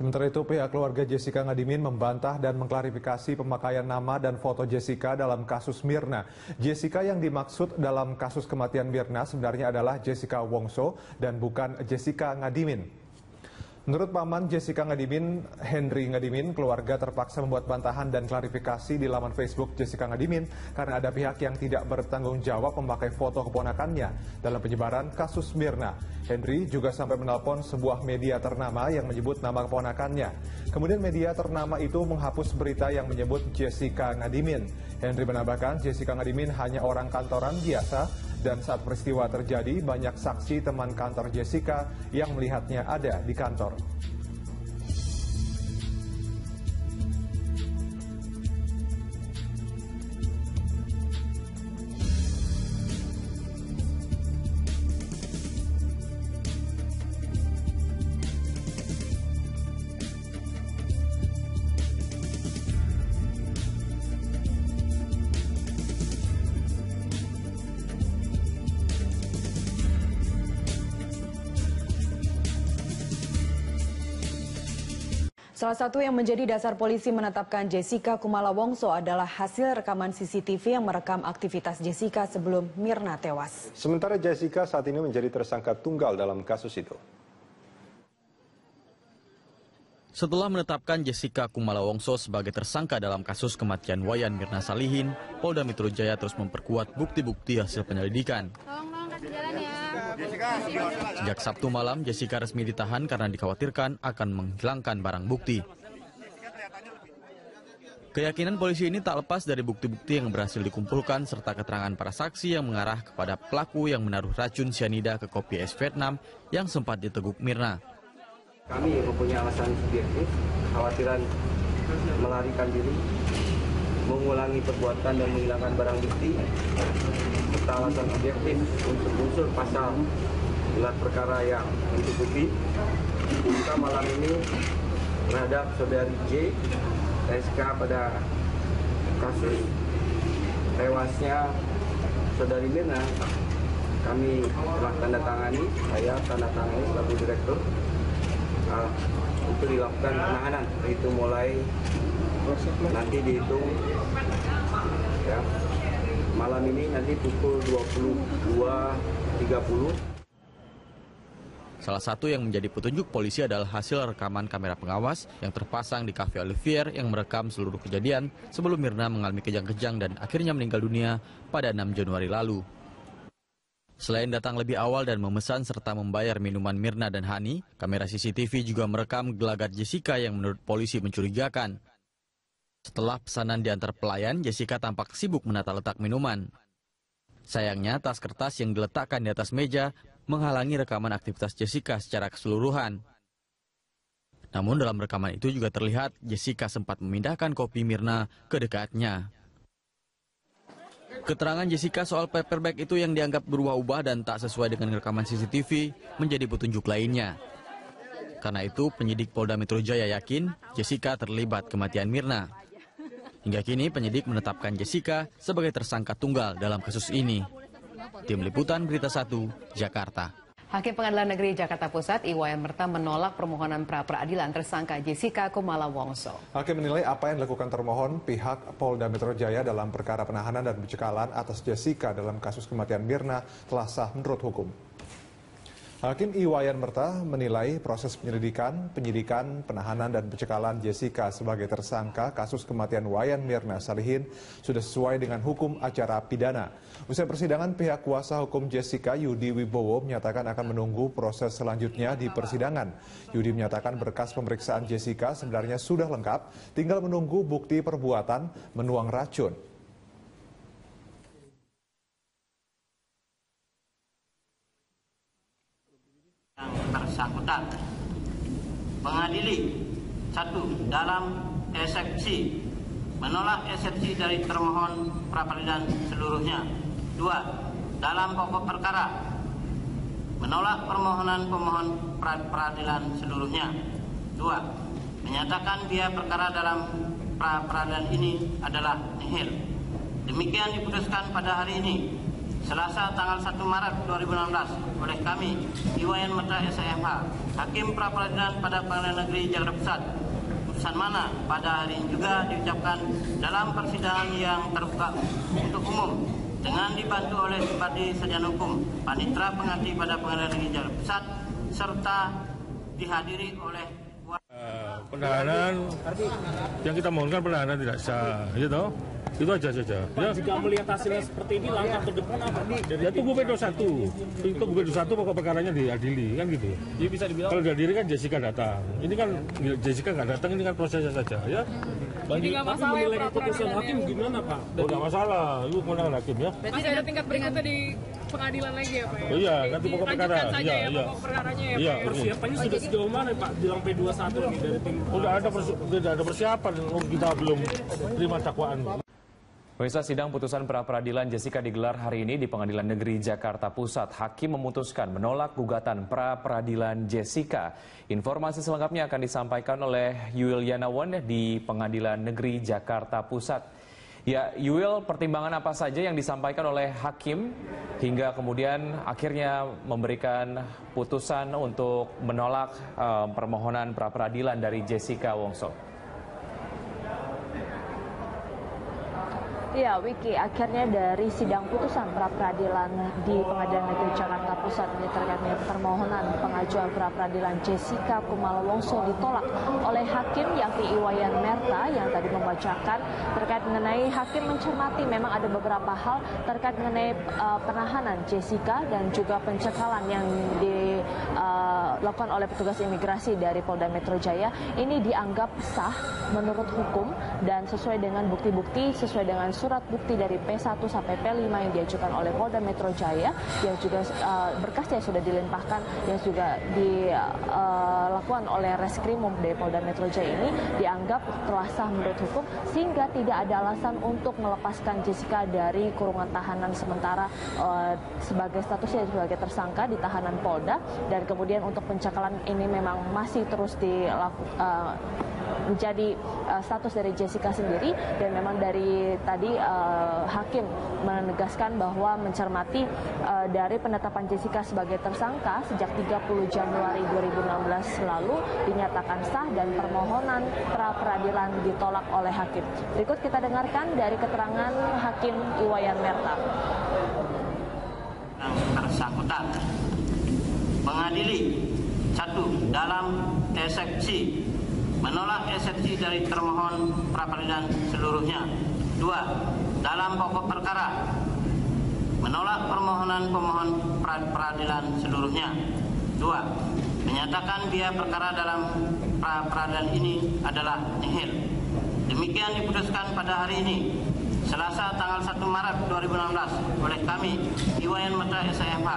Sementara itu, pihak keluarga Jessica Ngadimin membantah dan mengklarifikasi pemakaian nama dan foto Jessica dalam kasus Mirna. Jessica yang dimaksud dalam kasus kematian Mirna sebenarnya adalah Jessica Wongso dan bukan Jessica Ngadimin. Menurut paman Jessica Ngadimin, Henry Ngadimin, keluarga terpaksa membuat bantahan dan klarifikasi di laman Facebook Jessica Ngadimin karena ada pihak yang tidak bertanggung jawab memakai foto keponakannya dalam penyebaran kasus Mirna. Henry juga sampai menelpon sebuah media ternama yang menyebut nama keponakannya. Kemudian media ternama itu menghapus berita yang menyebut Jessica Ngadimin. Henry menambahkan Jessica Ngadimin hanya orang kantoran biasa dan saat peristiwa terjadi banyak saksi teman kantor Jessica yang melihatnya ada di kantor. Salah satu yang menjadi dasar polisi menetapkan Jessica Kumala Wongso adalah hasil rekaman CCTV yang merekam aktivitas Jessica sebelum Mirna tewas. Sementara Jessica saat ini menjadi tersangka tunggal dalam kasus itu. Setelah menetapkan Jessica Kumala Wongso sebagai tersangka dalam kasus kematian Wayan Mirna Salihin, Polda Metro Jaya terus memperkuat bukti-bukti hasil penyelidikan. Sejak Sabtu malam, Jessica resmi ditahan karena dikhawatirkan akan menghilangkan barang bukti. Keyakinan polisi ini tak lepas dari bukti-bukti yang berhasil dikumpulkan serta keterangan para saksi yang mengarah kepada pelaku yang menaruh racun cyanida ke kopi es Vietnam yang sempat diteguk Mirna. Kami mempunyai alasan subjektif, kekhawatiran melarikan diri, mengulangi perbuatan dan menghilangkan barang bukti, serta alasan subjektif untuk unsur pasal gelar perkara yang mencukupi. Kita malam ini terhadap saudari J, SK pada kasus tewasnya saudari Mirna, kami telah tanda tangani selaku direktur untuk dilakukan penahanan. Itu mulai nanti dihitung ya, malam ini nanti pukul 22.30. Salah satu yang menjadi petunjuk polisi adalah hasil rekaman kamera pengawas yang terpasang di Cafe Olivier yang merekam seluruh kejadian sebelum Mirna mengalami kejang-kejang dan akhirnya meninggal dunia pada 6 Januari lalu. Selain datang lebih awal dan memesan serta membayar minuman Mirna dan Hani, kamera CCTV juga merekam gelagat Jessica yang menurut polisi mencurigakan. Setelah pesanan diantar pelayan, Jessica tampak sibuk menata letak minuman. Sayangnya, tas kertas yang diletakkan di atas meja menghalangi rekaman aktivitas Jessica secara keseluruhan. Namun dalam rekaman itu juga terlihat Jessica sempat memindahkan kopi Mirna ke dekatnya. Keterangan Jessica soal paper bag itu yang dianggap berubah-ubah dan tak sesuai dengan rekaman CCTV menjadi petunjuk lainnya. Karena itu, penyidik Polda Metro Jaya yakin Jessica terlibat kematian Mirna. Hingga kini, penyidik menetapkan Jessica sebagai tersangka tunggal dalam kasus ini. Tim Liputan Berita 1, Jakarta. Hakim Pengadilan Negeri Jakarta Pusat, Iwayan Merta menolak permohonan pra-peradilan tersangka Jessica Kumala Wongso. Hakim menilai apa yang dilakukan termohon pihak Polda Metro Jaya dalam perkara penahanan dan pencekalan atas Jessica dalam kasus kematian Mirna telah sah menurut hukum. Hakim Iwayan Merta menilai proses penyelidikan, penyidikan, penahanan, dan pencekalan Jessica sebagai tersangka kasus kematian Wayan Mirna Salihin sudah sesuai dengan hukum acara pidana. Usai persidangan, pihak kuasa hukum Jessica, Yudi Wibowo, menyatakan akan menunggu proses selanjutnya di persidangan. Yudi menyatakan berkas pemeriksaan Jessica sebenarnya sudah lengkap, tinggal menunggu bukti perbuatan menuang racun. Bersangkutan mengadili 1. Dalam eksepsi menolak eksepsi dari termohon pra-peradilan seluruhnya. 2. Dalam pokok perkara menolak permohonan pemohon pra-peradilan seluruhnya. 2. Menyatakan biaya perkara dalam pra-peradilan ini adalah nihil. Demikian diputuskan pada hari ini. Selasa tanggal 1 Maret 2016 oleh kami, Iwayan Merta SMH, Hakim Pra-Peradilan pada Pengadilan Negeri Jakarta Pusat. Putusan mana pada hari ini juga diucapkan dalam persidangan yang terbuka untuk umum dengan dibantu oleh Bupati Sarjana Hukum, Panitera Pengganti pada Pengadilan Negeri Jakarta Pusat, serta dihadiri oleh penahanan yang kita mohonkan penahanan tidak sah, gitu. Itu aja saja. Ya. Jika melihat hasilnya seperti ini, langkah ke depan apa? Ya tunggu P21. Tunggu P21 pokok perkaranya diadili, kan gitu. Jadi bisa dibilang kalau diadili kan Jessica datang. Ini kan Jessica nggak datang, ini kan prosesnya saja, ya. Jadi nggak masalah menilai keputusan hakim gimana, Pak? Oh, nggak masalah, lu kemenangan hakim ya. Berarti ada tingkat berikutnya di pengadilan lagi ya, Pak? Ya? Iya, nanti pokok perkara. Iya, iya. Pokok perkaranya ya, iya, Pak. Persiapannya sudah sejauh mana, Pak? Jelang P21 nih dari tim. Udah ada persiapan, kita belum terima dakwaan. Pemirsa, sidang putusan pra-peradilan Jessica digelar hari ini di Pengadilan Negeri Jakarta Pusat. Hakim memutuskan menolak gugatan pra-peradilan Jessica. Informasi selengkapnya akan disampaikan oleh Yuil Yanawan di Pengadilan Negeri Jakarta Pusat. Ya, Yuil, pertimbangan apa saja yang disampaikan oleh Hakim hingga kemudian akhirnya memberikan putusan untuk menolak permohonan pra-peradilan dari Jessica Wongso? Ya, Wiki, akhirnya dari sidang putusan pra-peradilan di Pengadilan Negeri Jakarta Pusat ini terkait dengan permohonan pengajuan pra-peradilan Jessica Kumala Wongso ditolak oleh Hakim yakni Iwayan Merta yang tadi membacakan terkait mengenai Hakim mencermati memang ada beberapa hal terkait mengenai penahanan Jessica dan juga pencekalan yang dilakukan oleh petugas imigrasi dari Polda Metro Jaya. Ini dianggap sah menurut hukum dan sesuai dengan bukti-bukti, sesuai dengan surat bukti dari P1 sampai P5 yang diajukan oleh Polda Metro Jaya, yang juga berkasnya sudah dilimpahkan, yang juga dilakukan oleh Reskrimum dari Polda Metro Jaya ini dianggap telah sah menurut hukum, sehingga tidak ada alasan untuk melepaskan Jessica dari kurungan tahanan sementara sebagai statusnya sebagai tersangka di tahanan Polda, dan kemudian untuk pencekalan ini memang masih terus menjadi status dari Jessica sendiri, dan memang dari tadi Hakim menegaskan bahwa mencermati dari penetapan Jessica sebagai tersangka sejak 30 Januari 2016 lalu dinyatakan sah dan permohonan pra-peradilan ditolak oleh Hakim. Berikut kita dengarkan dari keterangan Hakim Iwayan Merta. Bersangkutan mengadili 1. Dalam eksepsi menolak eksepsi dari termohon pra-peradilan seluruhnya. 2. Dalam pokok perkara menolak permohonan pemohon pra-peradilan seluruhnya. 2. Menyatakan biaya perkara dalam pra-peradilan ini adalah nihil. Demikian diputuskan pada hari ini, Selasa tanggal 1 Maret 2016 oleh kami, Iwayan Merta SMH,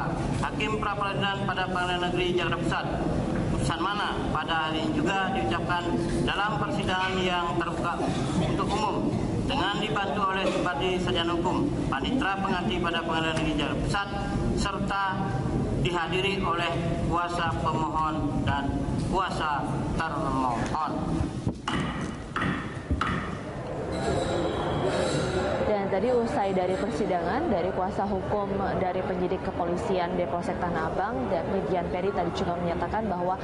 Hakim Pra-Peradilan pada Pengadilan Negeri Jakarta Pusat. Putusan mana pada hari ini juga diucapkan dalam persidangan yang terbuka untuk umum dengan dibantu oleh Bupati Sarjana Hukum, Panitera Pengganti pada Pengadilan Negeri Jakarta Pusat, serta dihadiri oleh kuasa pemohon dan kuasa termohon. Dan tadi usai dari persidangan, dari kuasa hukum dari penyidik kepolisian Depolsek Tanah Abang dan Median Peri tadi juga menyatakan bahwa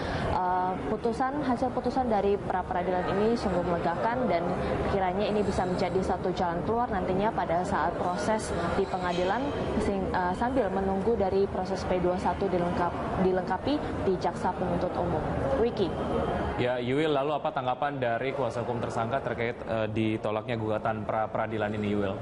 hasil putusan dari pra-peradilan ini sungguh melegakan dan kiranya ini bisa menjadi satu jalan keluar nantinya pada saat proses di pengadilan sambil menunggu dari proses P21 dilengkapi di Jaksa Penuntut Umum. Wiki. Ya, Yuil, lalu apa tanggapan dari kuasa hukum tersangka terkait ditolaknya gugatan pra-peradilan ini, Yuil?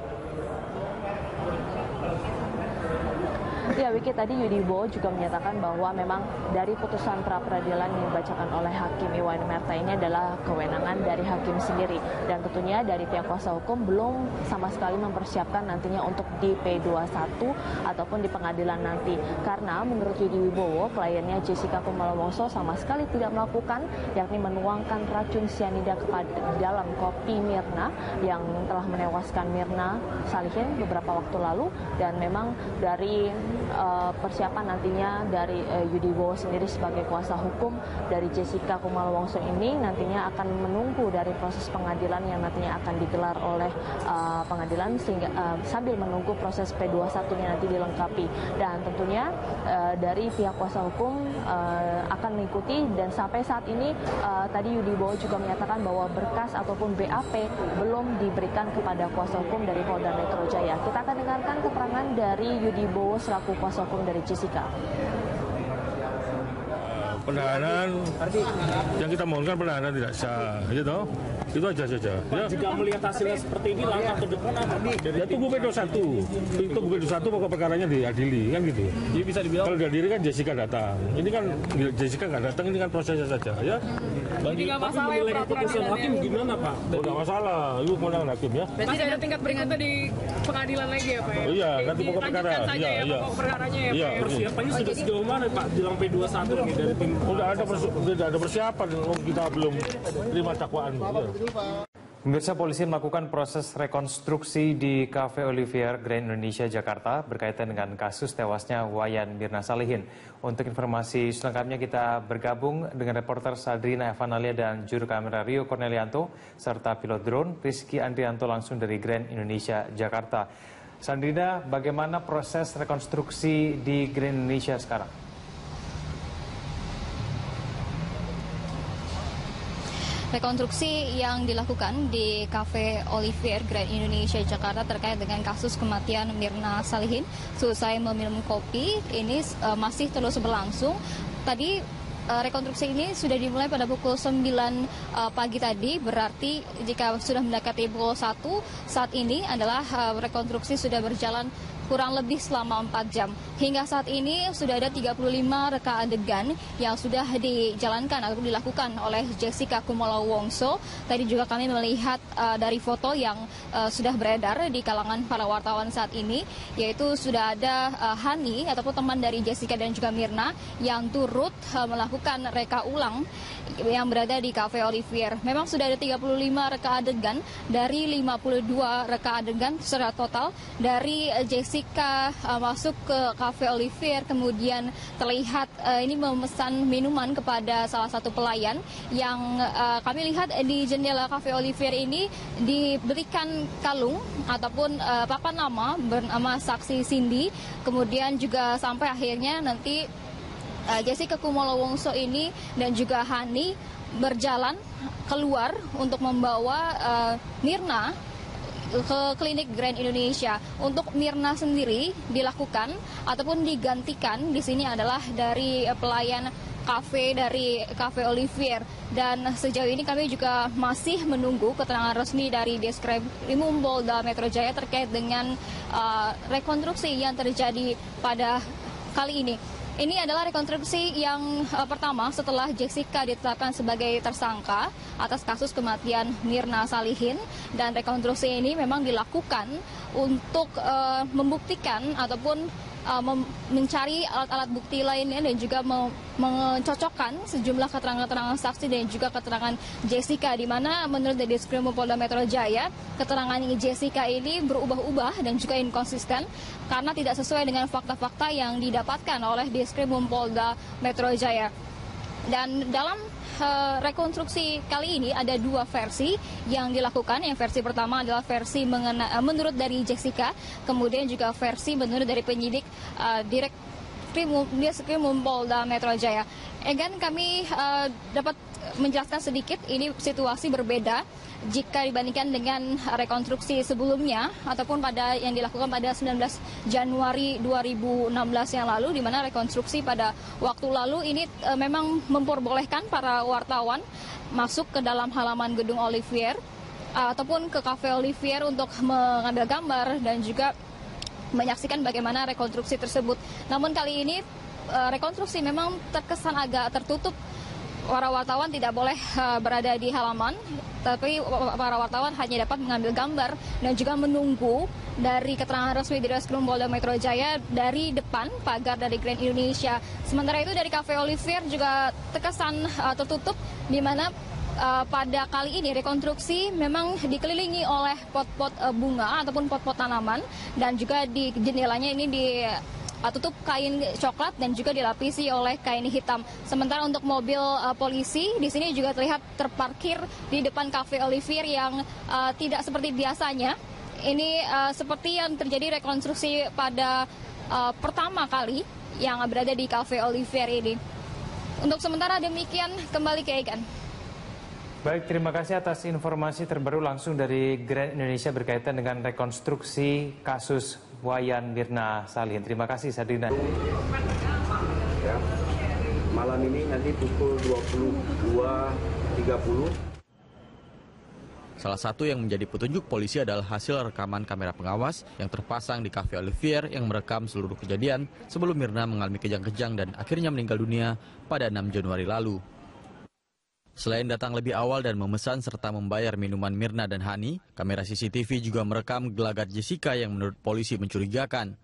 Ya, Wiki, tadi Yudi Wibowo juga menyatakan bahwa memang dari putusan pra-peradilan yang dibacakan oleh Hakim Iwayan Merta ini adalah kewenangan dari Hakim sendiri. Dan tentunya dari pihak kuasa hukum belum sama sekali mempersiapkan nantinya untuk di P21 ataupun di pengadilan nanti. Karena menurut Yudi Wibowo, kliennya Jessica Kumala Wongso sama sekali tidak melakukan, yakni menuangkan racun sianida dalam kopi Mirna yang telah menewaskan Mirna Salihin beberapa waktu lalu. Dan memang dari persiapan nantinya dari Yudi Wibowo sendiri sebagai kuasa hukum dari Jessica Kumala Wongso ini nantinya akan menunggu dari proses pengadilan yang nantinya akan digelar oleh pengadilan, sehingga sambil menunggu proses P21-nya nanti dilengkapi. Dan tentunya dari pihak kuasa hukum akan mengikuti, dan sampai saat ini tadi Yudi Wibowo juga menyatakan bahwa berkas ataupun BAP belum diberikan kepada kuasa hukum dari Polda Metro Jaya. Kita akan dengarkan keterangan dari Yudi Wibowo selaku kuasa hukum dari Jessica. Penahanan yang kita mohonkan penahanan tidak sah, gitu. Itu aja saja. Pak, ya. Jika melihat hasilnya seperti ini, langkah ke depan apa? Ya tunggu P21. Tunggu P21 pokok perkaranya diadili, kan gitu. Jadi bisa dibilang kalau diadili kan Jessica datang. Ini kan Jessica nggak datang, ini kan prosesnya saja, ya. Jadi nggak masalah ya keputusan hakim gimana, Pak? Oh, nggak masalah, itu kewenangan hakim ya. Masih ada tingkat berikutnya di pengadilan lagi ya, Pak? Ya? Oh, iya, nanti pokok perkara. Saja ya, pokok perkaranya ya, iya, Pak? Persiapannya sudah sejauh mana, Pak? Jelang P21 nih dari tim. Udah ada persiapan, kita belum terima dakwaan. Ya. Pemirsa, polisi melakukan proses rekonstruksi di Cafe Olivier Grand Indonesia Jakarta berkaitan dengan kasus tewasnya Wayan Mirna Salihin. Untuk informasi selengkapnya kita bergabung dengan reporter Sadrina Evanalia dan juru kamera Rio Cornelianto serta pilot drone Rizky Andrianto langsung dari Grand Indonesia Jakarta. Sadrina, bagaimana proses rekonstruksi di Grand Indonesia sekarang? Rekonstruksi yang dilakukan di Cafe Olivier Grand Indonesia Jakarta terkait dengan kasus kematian Mirna Salihin selesai meminum kopi ini masih terus berlangsung. Tadi rekonstruksi ini sudah dimulai pada pukul 9 pagi tadi, berarti jika sudah mendekati pukul 1 saat ini adalah rekonstruksi sudah berjalan kurang lebih selama 4 jam. Hingga saat ini sudah ada 35 reka adegan yang sudah dijalankan atau dilakukan oleh Jessica Kumala Wongso. Tadi juga kami melihat dari foto yang sudah beredar di kalangan para wartawan saat ini, yaitu sudah ada Hani ataupun teman dari Jessica dan juga Mirna yang turut melakukan reka ulang yang berada di Cafe Olivier. Memang sudah ada 35 reka adegan dari 52 reka adegan secara total dari Jessica masuk ke Cafe Olivier, kemudian terlihat ini memesan minuman kepada salah satu pelayan yang kami lihat di jendela Cafe Olivier ini diberikan kalung ataupun papan nama bernama Saksi Cindy, kemudian juga sampai akhirnya nanti Jessica Kumala Wongso ini dan juga Hani berjalan keluar untuk membawa Mirna ke klinik Grand Indonesia. Untuk Mirna sendiri dilakukan ataupun digantikan di sini adalah dari pelayan kafe dari Cafe Olivier, dan sejauh ini kami juga masih menunggu keterangan resmi dari Diskrimum Polda Metro Jaya terkait dengan rekonstruksi yang terjadi pada kali ini. Ini adalah rekonstruksi yang pertama setelah Jessica ditetapkan sebagai tersangka atas kasus kematian Mirna Salihin, dan rekonstruksi ini memang dilakukan untuk membuktikan ataupun mencari alat-alat bukti lainnya dan juga mencocokkan sejumlah keterangan-keterangan saksi dan juga keterangan Jessica, di mana menurut Diskrimum Polda Metro Jaya keterangan Jessica ini berubah-ubah dan juga inkonsisten karena tidak sesuai dengan fakta-fakta yang didapatkan oleh Diskrimum Polda Metro Jaya. Dan dalam rekonstruksi kali ini ada dua versi yang dilakukan. Yang versi pertama adalah versi menurut dari Jessica, kemudian juga versi menurut dari penyidik Diskrimum Polda Metro Jaya. Egan, kami dapat menjelaskan sedikit, ini situasi berbeda jika dibandingkan dengan rekonstruksi sebelumnya ataupun pada yang dilakukan pada 19 Januari 2016 yang lalu, di mana rekonstruksi pada waktu lalu ini memang memperbolehkan para wartawan masuk ke dalam halaman gedung Olivier ataupun ke Cafe Olivier untuk mengambil gambar dan juga menyaksikan bagaimana rekonstruksi tersebut. Namun kali ini rekonstruksi memang terkesan agak tertutup. Para wartawan tidak boleh berada di halaman, tapi para wartawan hanya dapat mengambil gambar dan juga menunggu dari keterangan resmi dari Diskrimum Polda Metro Jaya dari depan pagar dari Grand Indonesia. Sementara itu dari Cafe Olivier juga terkesan tertutup, di mana pada kali ini rekonstruksi memang dikelilingi oleh pot-pot bunga ataupun pot-pot tanaman, dan juga di jendelanya ini tutup kain coklat dan juga dilapisi oleh kain hitam. Sementara untuk mobil polisi di sini juga terlihat terparkir di depan Cafe Olivier yang tidak seperti biasanya. Ini seperti yang terjadi rekonstruksi pada pertama kali yang berada di Cafe Olivier ini. Untuk sementara demikian, kembali ke Egan. Baik, terima kasih atas informasi terbaru langsung dari Grand Indonesia berkaitan dengan rekonstruksi kasus Wayan Mirna Salihin. Terima kasih, Sadrina. Ya, malam ini nanti pukul 22.30. Salah satu yang menjadi petunjuk polisi adalah hasil rekaman kamera pengawas yang terpasang di Cafe Olivier yang merekam seluruh kejadian sebelum Mirna mengalami kejang-kejang dan akhirnya meninggal dunia pada 6 Januari lalu. Selain datang lebih awal dan memesan serta membayar minuman Mirna dan Hani, kamera CCTV juga merekam gelagat Jessica yang menurut polisi mencurigakan.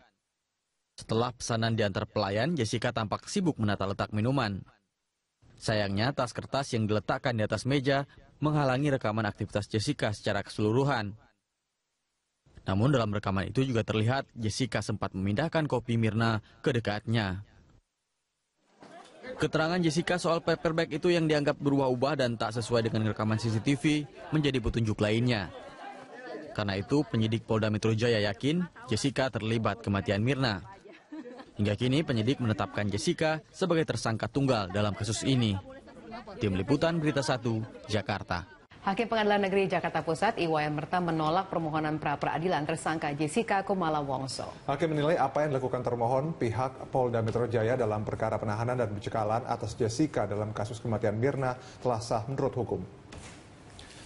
Setelah pesanan diantar pelayan, Jessica tampak sibuk menata letak minuman. Sayangnya, tas kertas yang diletakkan di atas meja menghalangi rekaman aktivitas Jessica secara keseluruhan. Namun dalam rekaman itu juga terlihat Jessica sempat memindahkan kopi Mirna ke dekatnya. Keterangan Jessica soal paper bag itu yang dianggap berubah-ubah dan tak sesuai dengan rekaman CCTV menjadi petunjuk lainnya. Karena itu, penyidik Polda Metro Jaya yakin Jessica terlibat kematian Mirna. Hingga kini, penyidik menetapkan Jessica sebagai tersangka tunggal dalam kasus ini. Tim Liputan Berita 1, Jakarta. Hakim Pengadilan Negeri Jakarta Pusat, Iwayan Merta menolak permohonan pra-peradilan tersangka Jessica Kumala Wongso. Hakim menilai apa yang dilakukan termohon pihak Polda Metro Jaya dalam perkara penahanan dan pencekalan atas Jessica dalam kasus kematian Mirna telah sah menurut hukum.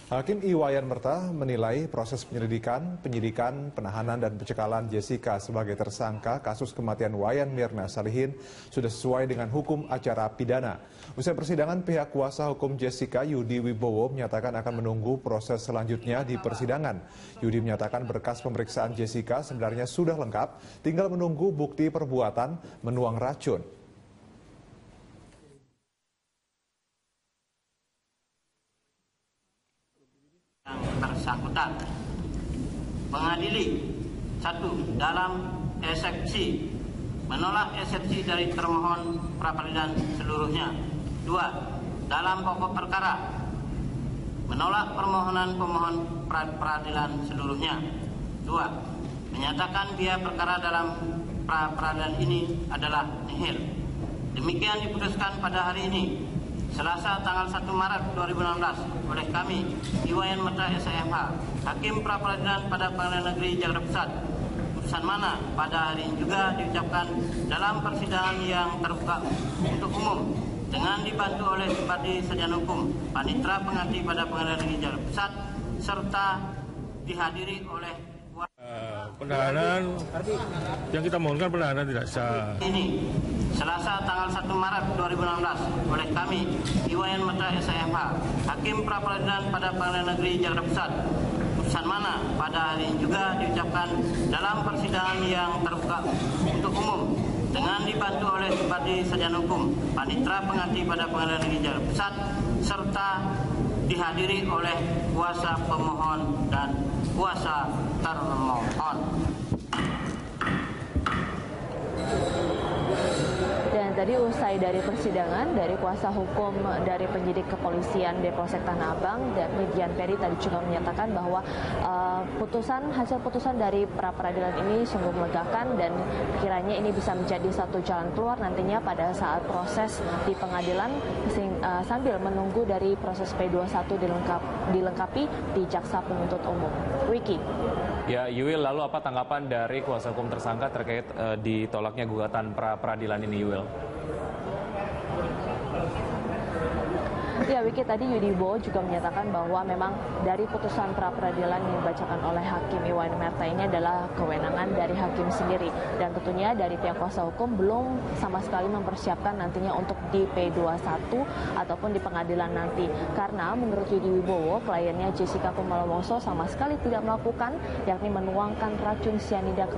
Hakim Iwayan Merta menilai proses penyelidikan, penyidikan, penahanan, dan pencekalan Jessica sebagai tersangka kasus kematian Wayan Mirna Salihin sudah sesuai dengan hukum acara pidana. Usai persidangan, pihak kuasa hukum Jessica, Yudi Wibowo, menyatakan akan menunggu proses selanjutnya di persidangan. Yudi menyatakan berkas pemeriksaan Jessica sebenarnya sudah lengkap, tinggal menunggu bukti perbuatan menuang racun. Bersangkutan mengadili 1. Dalam eksepsi menolak eksepsi dari termohon pra-peradilan seluruhnya. 2. Dalam pokok perkara menolak permohonan pemohon pra-peradilan seluruhnya. 2. Menyatakan biaya perkara dalam pra-peradilan ini adalah nihil. Demikian diputuskan pada hari ini, Selasa tanggal 1 Maret 2016 oleh kami, Iwayan Merta SIMH, Hakim Pra-Peradilan pada Pengadilan Negeri Jakarta Pusat. Putusan mana pada hari ini juga diucapkan dalam persidangan yang terbuka untuk umum dengan dibantu oleh Bupati Sarjana Hukum, Panitra Pengganti pada Pengadilan Negeri Jakarta Pusat, serta dihadiri oleh penahanan yang kita mohonkan penahanan tidak sah. Ini Selasa tanggal 1 Maret 2016 oleh kami, Iwayan Merta SIMH, Hakim Pra-Peradilan pada Pengadilan Negeri Jakarta Pusat. Putusan mana pada hari ini juga diucapkan dalam persidangan yang terbuka untuk umum dengan dibantu oleh Bupati Sarjana Hukum, Panitra Pengganti pada Pengadilan Negeri Jakarta Pusat, serta dihadiri oleh kuasa pemohon dan kuasa termohon. Dan tadi usai dari persidangan, dari kuasa hukum dari penyidik kepolisian Depolsek Tanah Abang, Median Peri tadi juga menyatakan bahwa hasil putusan dari pra-peradilan ini sungguh melegakan dan kiranya ini bisa menjadi satu jalan keluar nantinya pada saat proses di pengadilan sambil menunggu dari proses P21 dilengkapi di Jaksa Penuntut Umum. Wiki. Ya, Yuil, lalu apa tanggapan dari kuasa hukum tersangka terkait ditolaknya gugatan pra-peradilan ini, Yuil? Ya, Wiki, tadi Yudi Wibowo juga menyatakan bahwa memang dari putusan pra-peradilan yang dibacakan oleh Hakim Iwayan Merta ini adalah kewenangan dari hakim sendiri. Dan tentunya dari pihak kuasa hukum belum sama sekali mempersiapkan nantinya untuk di P21 ataupun di pengadilan nanti. Karena menurut Yudi Wibowo, kliennya Jessica Kumala Wongso sama sekali tidak melakukan, yakni menuangkan racun sianida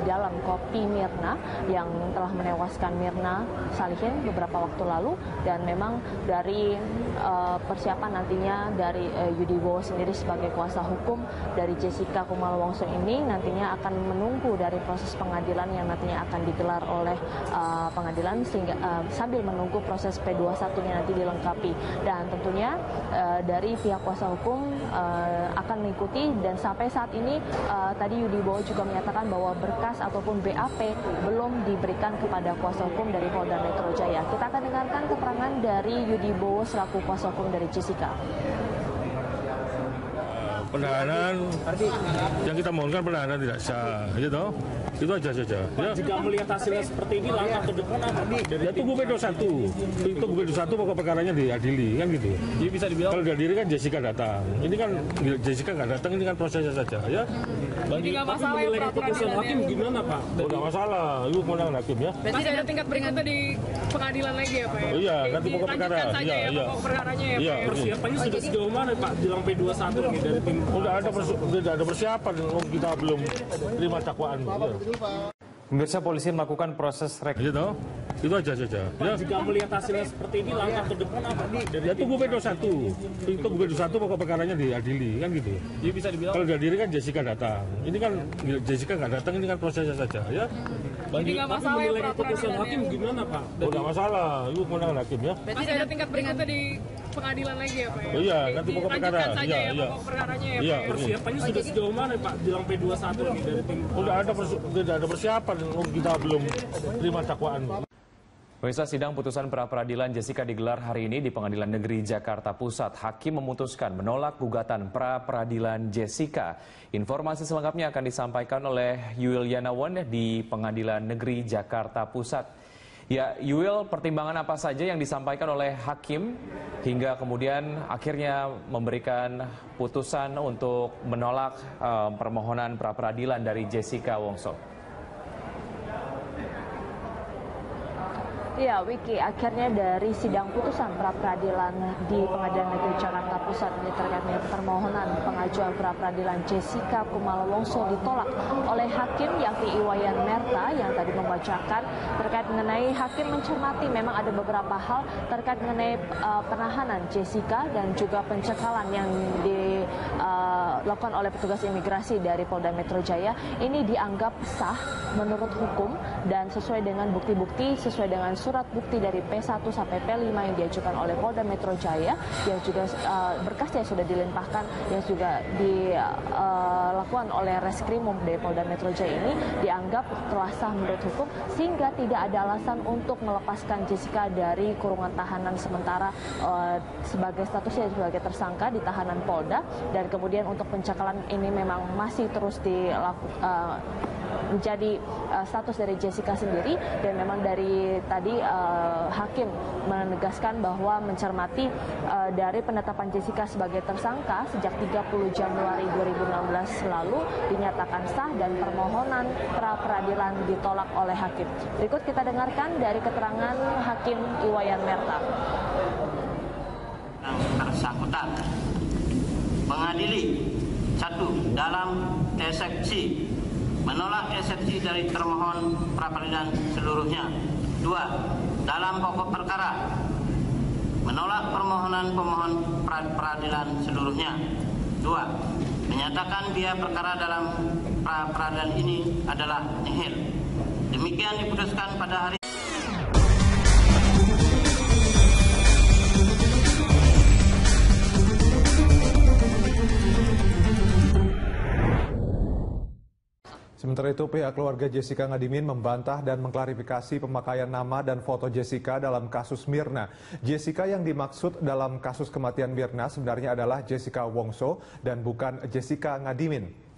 dalam kopi Mirna yang telah menewaskan Mirna Salihin beberapa waktu lalu. Dan memang dari persiapan nantinya dari Yudi Bowo sendiri sebagai kuasa hukum dari Jessica Kumala Wongso ini nantinya akan menunggu dari proses pengadilan yang nantinya akan digelar oleh pengadilan sehingga sambil menunggu proses P21-nya nanti dilengkapi. Dan tentunya dari pihak kuasa hukum akan mengikuti, dan sampai saat ini tadi Yudi Bowo juga menyatakan bahwa berkas ataupun BAP belum diberikan kepada kuasa hukum dari Polda Metro Jaya. Kita akan dengarkan keterangan dari Yudi Bowo selaku kuasa hukum dari Jessica. Penahanan yang kita mohonkan penahanan tidak sah, gitu. Itu aja saja. Pak, ya. Jika melihat hasilnya seperti ini, langkah ke depan apa? Ya tunggu P21. Tunggu P21 pokok perkaranya diadili, kan gitu. Jadi bisa dibilang kalau diadili kan Jessica datang. Ini kan Jessica nggak datang, ini kan prosesnya saja, ya. Jadi nggak masalah ya putusan hakim gimana, Pak? Oh, nggak masalah, itu kewenangan hakim, ya. Masih ada tingkat berikutnya di pengadilan lagi ya, Pak? Ya? Oh iya, nanti pokok perkara. Saja ya, pokok perkaranya ya, Iya, Pak? Persiapannya sudah sejauh mana, Pak? Jelang P21 ini dari tim. Udah ada persiapan, kita belum terima dakwaan. Ya. Pemirsa, polisi melakukan proses gitu. Itu aja saja. Ya. Jika melihat hasilnya seperti ini, langkah ke depan apa? Ya tunggu P21. Tunggu P21 pokok perkaranya diadili, kan gitu. Jadi bisa dibilang kalau diadili kan Jessica datang. Ini kan Jessica nggak datang, ini kan prosesnya saja, ya. Jadi nggak masalah ya putusan hakim gimana, Pak? Oh, nggak masalah, itu kewenangan hakim, ya. Masih ada tingkat berikutnya di pengadilan lagi ya, Pak? Ya? Oh iya, nanti pokok perkara. Saja ya, pokok perkaranya ya, Iya, Pak? Persiapannya sudah sejauh mana, Pak? Jelang P21 ini dari tim. Udah ada persiapan, kita belum terima dakwaan. Pemirsa, sidang putusan pra-peradilan Jessica digelar hari ini di Pengadilan Negeri Jakarta Pusat. Hakim memutuskan menolak gugatan pra-peradilan Jessica. Informasi selengkapnya akan disampaikan oleh Yuil Yanawan di Pengadilan Negeri Jakarta Pusat. Ya, Yuil, pertimbangan apa saja yang disampaikan oleh hakim hingga kemudian akhirnya memberikan putusan untuk menolak permohonan pra-peradilan dari Jessica Wongso? Ya, Wiki, akhirnya dari sidang putusan pra-peradilan di Pengadilan Negeri Jakarta Pusat ini terkait dengan permohonan pengajuan pra-peradilan Jessica Kumala Wongso ditolak oleh hakim yakni Iwayan Merta yang tadi membacakan terkait mengenai hakim mencermati memang ada beberapa hal terkait mengenai penahanan Jessica dan juga pencekalan yang dilakukan oleh petugas imigrasi dari Polda Metro Jaya ini dianggap sah menurut hukum dan sesuai dengan bukti-bukti, sesuai dengan surat bukti dari P1 sampai P5 yang diajukan oleh Polda Metro Jaya yang juga berkasnya sudah dilimpahkan yang juga dilakukan oleh Reskrimum dari Polda Metro Jaya ini dianggap telah sah menurut hukum sehingga tidak ada alasan untuk melepaskan Jessica dari kurungan tahanan sementara sebagai statusnya sebagai tersangka di tahanan Polda dan kemudian untuk pencekalan ini memang masih terus menjadi status dari Jessica sendiri dan memang dari tadi hakim menegaskan bahwa mencermati dari penetapan Jessica sebagai tersangka sejak 30 Januari 2016 lalu dinyatakan sah dan permohonan pra-peradilan ditolak oleh hakim. Berikut kita dengarkan dari keterangan Hakim Iwayan Merta. Bersangkutan mengadili 1. Dalam eksepsi menolak eksepsi dari termohon pra-peradilan seluruhnya. 2. Dalam pokok perkara menolak permohonan pemohon pra-peradilan seluruhnya. 2. Menyatakan biaya perkara dalam pra-peradilan ini adalah nihil. Demikian diputuskan pada hari Sementara itu, pihak keluarga Jessica Ngadimin membantah dan mengklarifikasi pemakaian nama dan foto Jessica dalam kasus Mirna. Jessica yang dimaksud dalam kasus kematian Mirna sebenarnya adalah Jessica Wongso dan bukan Jessica Ngadimin.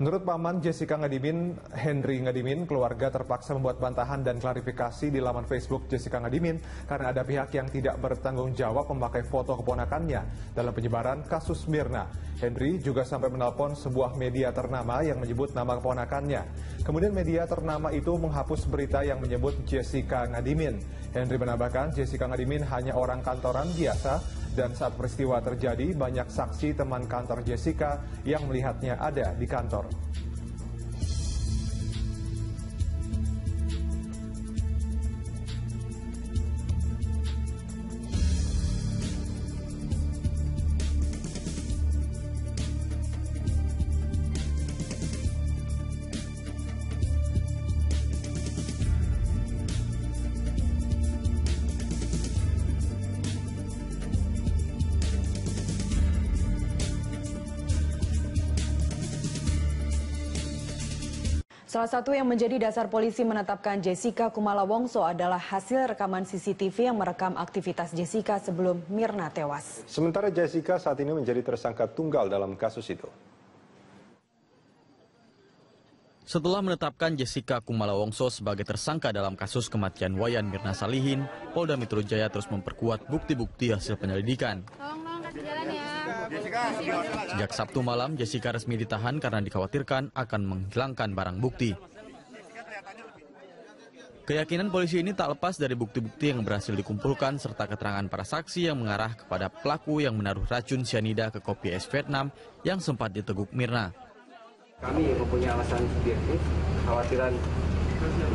Menurut paman Jessica Ngadimin, Henry Ngadimin, keluarga terpaksa membuat bantahan dan klarifikasi di laman Facebook Jessica Ngadimin karena ada pihak yang tidak bertanggung jawab memakai foto keponakannya dalam penyebaran kasus Mirna. Henry juga sampai menelpon sebuah media ternama yang menyebut nama keponakannya. Kemudian media ternama itu menghapus berita yang menyebut Jessica Ngadimin. Henry menambahkan Jessica Ngadimin hanya orang kantoran biasa dan saat peristiwa terjadi banyak saksi teman kantor Jessica yang melihatnya ada di kantor. Salah satu yang menjadi dasar polisi menetapkan Jessica Kumala Wongso adalah hasil rekaman CCTV yang merekam aktivitas Jessica sebelum Mirna tewas. Sementara Jessica saat ini menjadi tersangka tunggal dalam kasus itu. Setelah menetapkan Jessica Kumala Wongso sebagai tersangka dalam kasus kematian Wayan Mirna Salihin, Polda Metro Jaya terus memperkuat bukti-bukti hasil penyelidikan. Sejak Sabtu malam, Jessica resmi ditahan karena dikhawatirkan akan menghilangkan barang bukti. Keyakinan polisi ini tak lepas dari bukti-bukti yang berhasil dikumpulkan serta keterangan para saksi yang mengarah kepada pelaku yang menaruh racun cyanida ke kopi es Vietnam yang sempat diteguk Mirna. Kami mempunyai alasan subjektif, kekhawatiran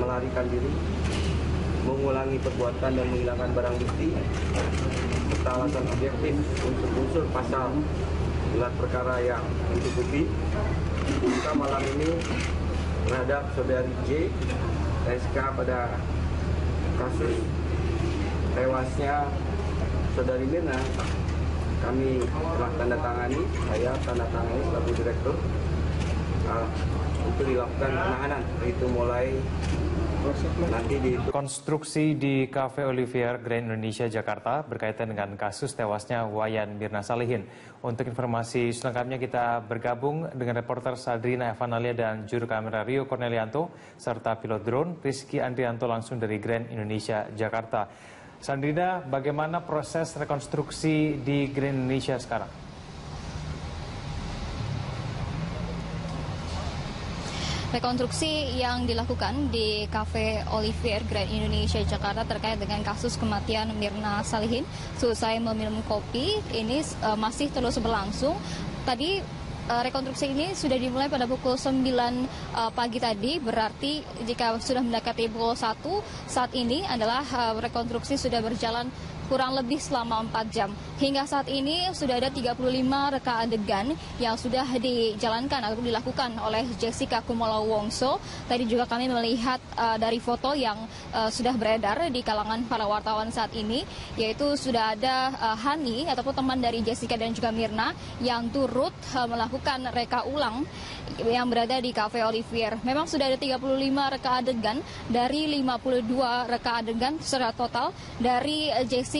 melarikan diri, mengulangi perbuatan dan menghilangkan barang bukti, serta alasan subjektif untuk unsur pasal gelar perkara yang mencukupi. Kita malam ini terhadap saudari J, SK pada kasus tewasnya saudari Mirna, kami telah tanda tangani, saya tanda tangani selaku direktur untuk dilakukan penahanan, itu mulai nanti di konstruksi di Cafe Olivier Grand Indonesia Jakarta berkaitan dengan kasus tewasnya Wayan Mirna Salihin. Untuk informasi selengkapnya kita bergabung dengan reporter Sadrina Evanalia dan juru kamera Rio Cornelianto serta pilot drone Rizky Andrianto langsung dari Grand Indonesia Jakarta. Sadrina, bagaimana proses rekonstruksi di Grand Indonesia sekarang? Rekonstruksi yang dilakukan di Cafe Olivier Grand Indonesia Jakarta terkait dengan kasus kematian Mirna Salihin selesai meminum kopi ini masih terus berlangsung. Tadi rekonstruksi ini sudah dimulai pada pukul 9 pagi tadi, berarti jika sudah mendekati pukul 1 saat ini adalah rekonstruksi sudah berjalan kurang lebih selama 4 jam. Hingga saat ini sudah ada 35 reka adegan yang sudah dijalankan atau dilakukan oleh Jessica Kumala Wongso. Tadi juga kami melihat dari foto yang sudah beredar di kalangan para wartawan saat ini, yaitu sudah ada Hani ataupun teman dari Jessica dan juga Mirna yang turut melakukan reka ulang yang berada di Cafe Olivier. Memang sudah ada 35 reka adegan dari 52 reka adegan secara total dari Jessica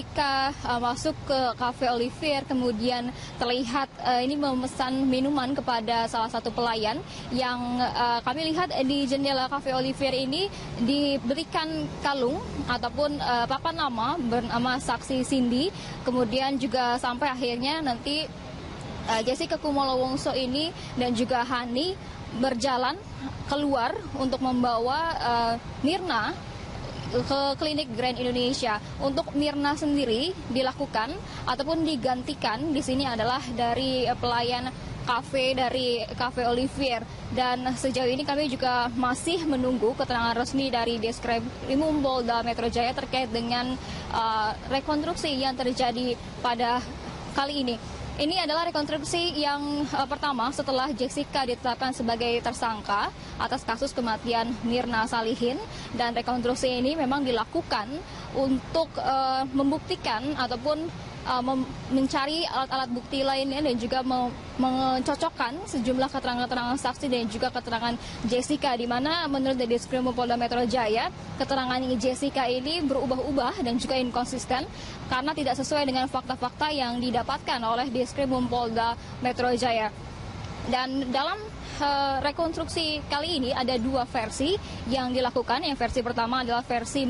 masuk ke Cafe Olivier, kemudian terlihat ini memesan minuman kepada salah satu pelayan yang kami lihat di jendela Cafe Olivier ini diberikan kalung ataupun papan nama bernama saksi Cindy, kemudian juga sampai akhirnya nanti Jessica Kumala Wongso ini dan juga Hani berjalan keluar untuk membawa Mirna ke klinik Grand Indonesia. Untuk Mirna sendiri dilakukan ataupun digantikan di sini adalah dari pelayan kafe dari Cafe Olivier, dan sejauh ini kami juga masih menunggu keterangan resmi dari Diskrimum Polda Metro Jaya terkait dengan rekonstruksi yang terjadi pada kali ini. Ini adalah rekonstruksi yang pertama setelah Jessica ditetapkan sebagai tersangka atas kasus kematian Mirna Salihin, dan rekonstruksi ini memang dilakukan untuk membuktikan ataupun mencari alat-alat bukti lainnya dan juga mencocokkan sejumlah keterangan-keterangan saksi dan juga keterangan Jessica, di mana menurut Diskrimum Polda Metro Jaya keterangan Jessica ini berubah-ubah dan juga inkonsisten karena tidak sesuai dengan fakta-fakta yang didapatkan oleh Diskrimum Polda Metro Jaya. Dan dalam rekonstruksi kali ini ada dua versi yang dilakukan. Yang versi pertama adalah versi